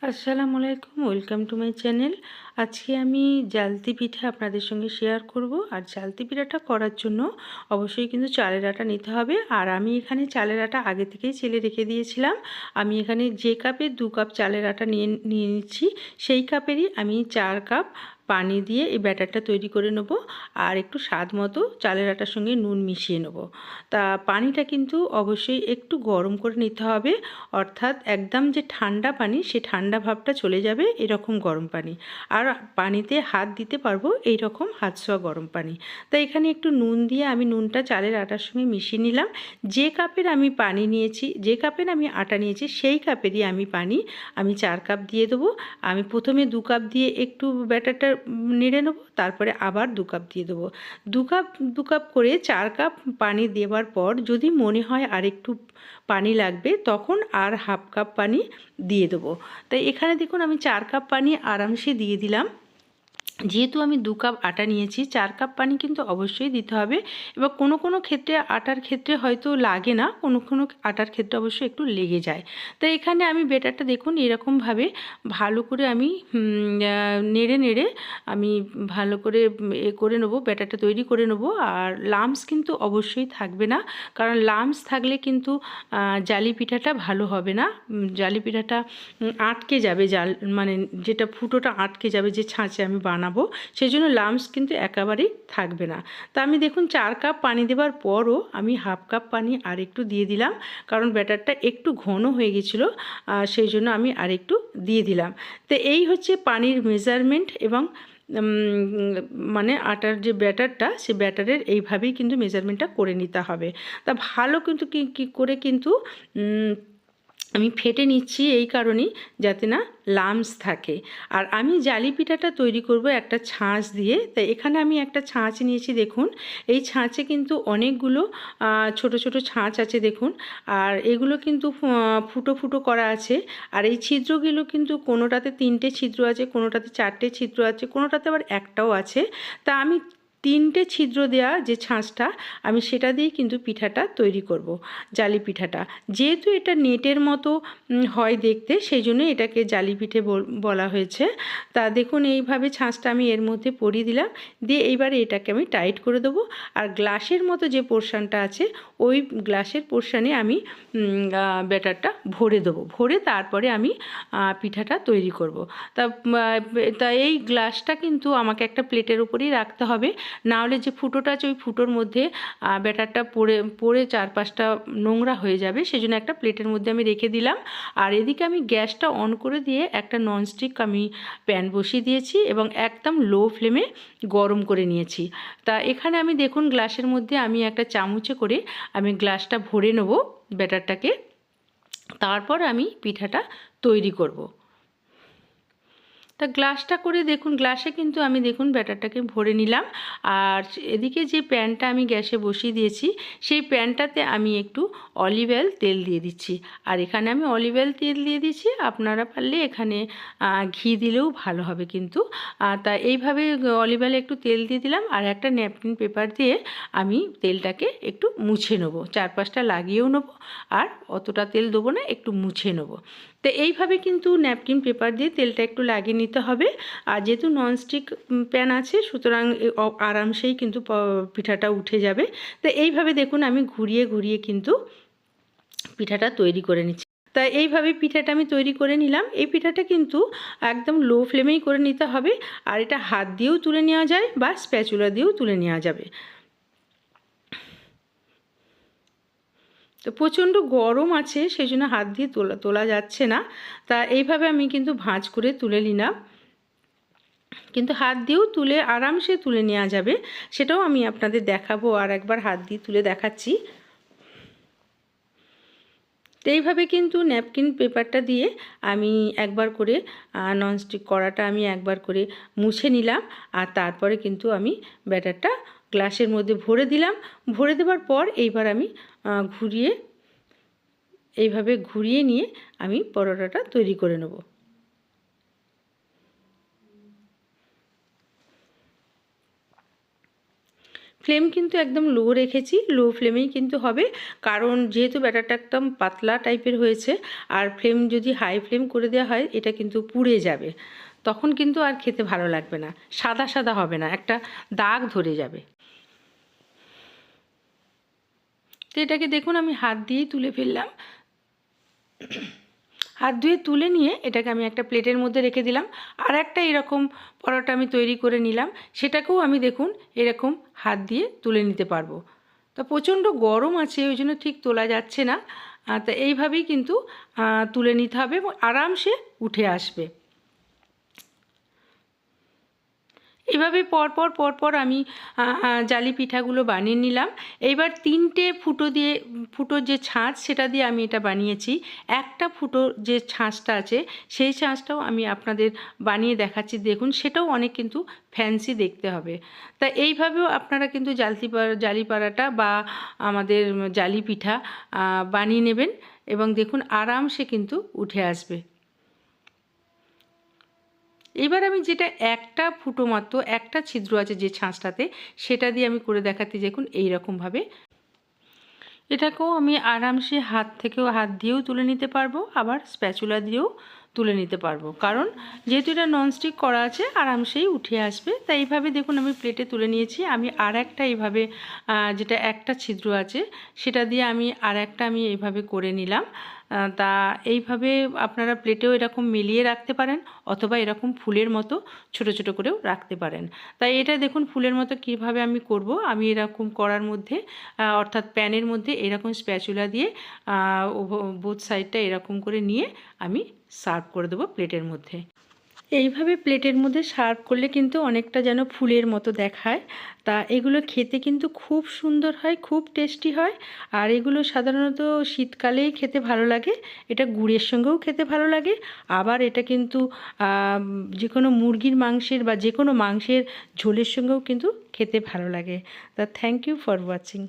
আসসালামু আলাইকুম, welcome to my channel. আজকে আমি জালতি পিঠা আপনাদের সঙ্গে শেয়ার করব। আর জালতি পিঠাটা করার জন্য অবশ্যই কিন্তু চালের আটা নিতে হবে। আর আমি এখানে চালের আটা আগে থেকেই চেলে রেখে দিয়েছিলাম। আমি এখানে যে কাপে 2 কাপ চালের আটা নিয়ে নিচ্ছি, সেই কাপেরই আমি 4 কাপ পানি দিয়ে এই ব্যাটারটা তৈরি করে নেব। আর একটু স্বাদ মতো চালের আটার সঙ্গে নুন মিশিয়ে নেব। তা পানিটা কিন্তু অবশ্যই একটু গরম করে নিতে হবে, অর্থাৎ একদম যে ঠান্ডা পানি, সে ঠান্ডা ভাবটা চলে যাবে এরকম গরম পানি। আর পানিতে হাত দিতে পারবো এই রকম হাত ছোঁয়া গরম পানি। তাই এখানে একটু নুন দিয়ে আমি নুনটা চালের আটার সঙ্গে মিশিয়ে নিলাম। যে কাপের আমি পানি নিয়েছি, যে কাপের আমি আটা নিয়েছি, সেই কাপেরই আমি 4 কাপ দিয়ে দেবো। আমি প্রথমে 2 কাপ দিয়ে একটু ব্যাটারটা নেড়ে নেবো, তারপরে আবার 2 কাপ দিয়ে দেবো। 2 কাপ করে 4 কাপ পানি দেওয়ার পর যদি মনে হয় আর একটু পানি লাগবে, তখন আর হাফ কাপ পানি দিয়ে দেবো। তাই এখানে দেখুন আমি 4 কাপ পানি আরামসে দিয়ে দিলাম। যেহেতু আমি 2 কাপ আটা নিয়েছি, 4 কাপ পানি কিন্তু অবশ্যই দিতে হবে। এবার কোনো ক্ষেত্রে আটার ক্ষেত্রে হয়তো লাগে না, কোনো আটার ক্ষেত্রে অবশ্যই একটু লেগে যায়। তাই এখানে আমি ব্যাটারটা দেখুন এরকমভাবে ভালো করে আমি নেড়ে নেড়ে আমি ভালো করে করে নেবো, ব্যাটারটা তৈরি করে নেবো। আর লাম্পস কিন্তু অবশ্যই থাকবে না, কারণ লাম্পস থাকলে কিন্তু জালি পিঠাটা ভালো হবে না। জালি পিঠাটা আটকে যাবে, মানে যেটা ফুটোটা আটকে যাবে যে ছাঁচে আমি বানাবো, সেই জন্য লাম্পস কিন্তু একেবারেই থাকবে না। তা আমি দেখুন 4 কাপ পানি দেওয়ার পরও আমি হাফ কাপ পানি আর একটু দিয়ে দিলাম, কারণ ব্যাটারটা একটু ঘন হয়ে গেছিলো, সেই জন্য আমি আর একটু দিয়ে দিলাম। তো এই হচ্ছে পানির মেজারমেন্ট। এবং মানে আটার যে ব্যাটারটা, সে ব্যাটারের এইভাবেই কিন্তু মেজারমেন্টটা করে নিতে হবে। তা ভালো কিন্তু কী করে কিন্তু আমি ফেটে নিচ্ছি এই কারণেই, যাতে না লাম্পস থাকে। আর আমি জালি পিঠাটা তৈরি করব একটা ছাঁচ দিয়ে। তাই এখানে আমি একটা ছাঁচ নিয়েছি, দেখুন এই ছাঁচে কিন্তু অনেকগুলো ছোট ছোট ছাঁচ আছে দেখুন। আর এগুলো কিন্তু ফুটো ফুটো করা আছে। আর এই ছিদ্রগুলো কিন্তু কোনোটাতে 3টে ছিদ্র আছে, কোনোটাতে 4টে ছিদ্র আছে, কোনোটাতে আবার একটাও আছে। তা আমি 3টে ছিদ্র দেওয়া যে ছাঁচটা, আমি সেটা দিয়েই কিন্তু পিঠাটা তৈরি করব, জালি পিঠাটা। যেহেতু এটা নেটের মতো হয় দেখতে, সেই জন্য এটাকে জালি পিঠে বলা হয়েছে। তা দেখুন এইভাবে ছাঁচটা আমি এর মধ্যে পরিয়ে দিলাম, দিয়ে এইবারে এটাকে আমি টাইট করে দেবো। আর গ্লাসের মতো যে পোর্শনটা আছে, ওই গ্লাসের পোর্শনে আমি ব্যাটারটা ভরে দেবো, ভরে তারপরে আমি পিঠাটা তৈরি করব। তা এই গ্লাসটা কিন্তু আমাকে একটা প্লেটের উপরেই রাখতে হবে, নাহলে যে ফুটোটা আছে ওই ফুটোর মধ্যে ব্যাটারটা পড়ে চারপাশটা নোংরা হয়ে যাবে। সেজন্য একটা প্লেটের মধ্যে আমি রেখে দিলাম। আর এদিকে আমি গ্যাসটা অন করে দিয়ে একটা ননস্টিক আমি প্যান বসিয়ে দিয়েছি এবং একদম লো ফ্লেমে গরম করে নিয়েছি। তা এখানে আমি দেখুন গ্লাসের মধ্যে আমি একটা চামচে করে আমি গ্লাসটা ভরে নেব ব্যাটারটাকে, তারপর আমি পিঠাটা তৈরি করব। তা গ্লাসটা করে দেখুন, গ্লাসে কিন্তু আমি দেখুন ব্যাটারটাকে ভরে নিলাম। আর এদিকে যে প্যানটা আমি গ্যাসে বসিয়ে দিয়েছি, সেই প্যানটাতে আমি একটু অলিভ অয়েল তেল দিয়ে দিচ্ছি। আর এখানে আমি অলিভ অয়েল তেল দিয়ে দিচ্ছি, আপনারা পারলে এখানে ঘি দিলেও ভালো হবে কিন্তু। তা এইভাবে অলিভ অয়েলে একটু তেল দিয়ে দিলাম, আর একটা ন্যাপকিন পেপার দিয়ে আমি তেলটাকে একটু মুছে নেবো, চারপাশটা লাগিয়েও নেবো। আর অতটা তেল দেবো না, একটু মুছে নেবো। তো এইভাবে কিন্তু ন্যাপকিন পেপার দিয়ে তেলটা একটু লাগিয়ে নিতে হবে। আর যেহেতু ননস্টিক প্যান আছে, সুতরাং আরামসেই কিন্তু পিঠাটা উঠে যাবে। তো এইভাবে দেখুন আমি ঘুরিয়ে ঘুরিয়ে কিন্তু পিঠাটা তৈরি করে নিচ্ছি। তাই এইভাবে পিঠাটা আমি তৈরি করে নিলাম। এই পিঠাটা কিন্তু একদম লো ফ্লেমেই করে নিতে হবে। আর এটা হাত দিয়েও তুলে নেওয়া যায় বা স্প্যাচুলা দিয়েও তুলে নেওয়া যাবে। তো প্রচণ্ড গরম আছে, সেই জন্য হাত দিয়ে তোলা যাচ্ছে না। তা এইভাবে আমি কিন্তু ভাঁজ করে তুলে নিলাম, কিন্তু হাত দিয়েও আরামসে তুলে নেওয়া যাবে, সেটাও আমি আপনাদের দেখাবো। আর একবার হাত দিয়ে তুলে দেখাচ্ছি। তো এইভাবে কিন্তু ন্যাপকিন পেপারটা দিয়ে আমি একবার করে ননস্টিক কড়াটা আমি একবার করে মুছে নিলাম। আর তারপরে কিন্তু আমি ব্যাটারটা গ্লাসের মধ্যে ভরে দিলাম। ভরে দেওয়ার পর এইবার আমি এইভাবে ঘুরিয়ে নিয়ে আমি পরোটাটা তৈরি করে নেব। ফ্লেম কিন্তু একদম লো রেখেছি, লো ফ্লেমেই কিন্তু হবে, কারণ যেহেতু ব্যাটারটা একদম পাতলা টাইপের হয়েছে, আর ফ্লেম যদি হাই ফ্লেম করে দেওয়া হয় এটা কিন্তু পুড়ে যাবে, তখন কিন্তু আর খেতে ভালো লাগবে না, সাদা সাদা হবে না, একটা দাগ ধরে যাবে। তো এটাকে দেখুন আমি হাত দিয়েই তুলে ফেললাম। হাত ধুয়ে তুলে নিয়ে এটাকে আমি একটা প্লেটের মধ্যে রেখে দিলাম। আর একটা এরকম পরোটা আমি তৈরি করে নিলাম, সেটাকেও আমি দেখুন এরকম হাত দিয়ে তুলে নিতে পারবো। তো প্রচণ্ড গরম আছে ওই জন্য ঠিক তোলা যাচ্ছে না, তা এইভাবেই কিন্তু তুলে নিতে হবে এবং আরামসে উঠে আসবে। এভাবে পরপর আমি জালি পিঠাগুলো বানিয়ে নিলাম। এইবার 3টে ফুটোর যে ছাঁচ সেটা দিয়ে আমি এটা বানিয়েছি। একটা ফুটোর যে ছাঁচটা আছে সেই ছাঁচটাও আমি আপনাদের বানিয়ে দেখাচ্ছি, দেখুন সেটাও অনেক কিন্তু ফ্যান্সি দেখতে হবে। তা এইভাবেও আপনারা কিন্তু জালি পাড়াটা বা আমাদের জালি পিঠা বানিয়ে নেবেন এবং দেখুন আরামসে কিন্তু উঠে আসবে। এবার আমি যেটা একটা ফুটো মাত্র একটা ছিদ্র আছে যে ছাঁচটাতে, সেটা দিয়ে আমি করে দেখাতে দেখুন এইরকমভাবে। এটাকেও আমি আরামসে হাত দিয়েও তুলে নিতে পারবো, আবার স্প্যাচুলা দিয়েও তুলে নিতে পারবো, কারণ যেহেতু এটা ননস্টিক করা আছে আরামসেই উঠে আসবে। তাই এইভাবে দেখুন আমি প্লেটে তুলে নিয়েছি। আমি আর একটা এইভাবে যেটা একটা ছিদ্র আছে সেটা দিয়ে আমি এইভাবে করে নিলাম। তা এইভাবে আপনারা প্লেটেও এরকম মিলিয়ে রাখতে পারেন, অথবা এরকম ফুলের মতো ছোট ছোট করেও রাখতে পারেন। তাই এটা দেখুন ফুলের মতো কিভাবে আমি করব। আমি এরকম করার মধ্যে অর্থাৎ প্যানের মধ্যে এরকম স্প্যাচুলা দিয়ে বোথ সাইডটা এরকম করে নিয়ে আমি সার্ভ করে দেবো প্লেটের মধ্যে। এইভাবে প্লেটের মধ্যে সার্ভ করলে কিন্তু অনেকটা যেন ফুলের মতো দেখায়। তা এগুলো খেতে কিন্তু খুব সুন্দর হয়, খুব টেস্টি হয়। আর এগুলো সাধারণত শীতকালেই খেতে ভালো লাগে, এটা গুড়ের সঙ্গেও খেতে ভালো লাগে। আবার এটা কিন্তু যে কোনো মুরগির মাংসের বা যে কোনো মাংসের ঝোলের সঙ্গেও কিন্তু খেতে ভালো লাগে। তা থ্যাংক ইউ ফর ওয়াচিং।